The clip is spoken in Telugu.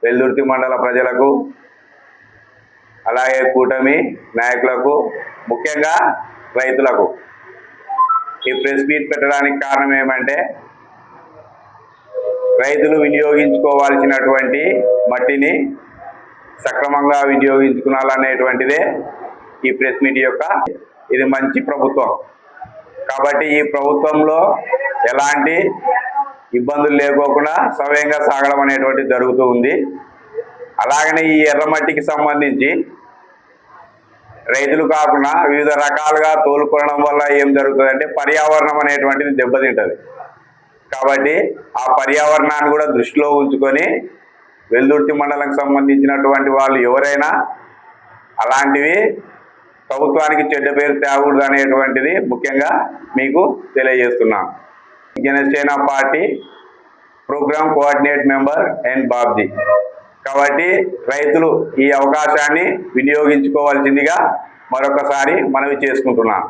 వెల్దుర్తి మండల ప్రజలకు అలాగే కూటమి నాయకులకు ముఖ్యంగా రైతులకు ఈ ప్రెస్ మీట్ పెట్టడానికి కారణం ఏమంటే రైతులు వినియోగించుకోవాల్సినటువంటి మట్టిని సక్రమంగా వినియోగించుకోవాలనేటువంటిదే ఈ ప్రెస్ మీట్ యొక్క ఇది మంచి ప్రభుత్వం కాబట్టి ఈ ప్రభుత్వంలో ఎలాంటి ఇబ్బందులు లేకోకుండా సవ్యంగా సాగడం అనేటువంటిది జరుగుతూ ఉంది. అలాగనే ఈ ఎర్రమట్టికి సంబంధించి రైతులు కాకుండా వివిధ రకాలుగా తోలుకోవడం వల్ల ఏం జరుగుతుందంటే పర్యావరణం అనేటువంటిది దెబ్బతింటది. కాబట్టి ఆ పర్యావరణాన్ని కూడా దృష్టిలో ఉంచుకొని వెల్దుర్తి మండలంకి సంబంధించినటువంటి వాళ్ళు ఎవరైనా అలాంటివి ప్రభుత్వానికి చెడ్డ పేరు తేకూడదు అనేటువంటిది ముఖ్యంగా మీకు తెలియజేస్తున్నాను. Janasena party program coordinate member N Babji. కాబట్టి రైతులు ఈ అవకాశాన్ని వినియోగించుకోవాల్సిందిగా మరొకసారి మనవి చేసుకుంటున్నాను.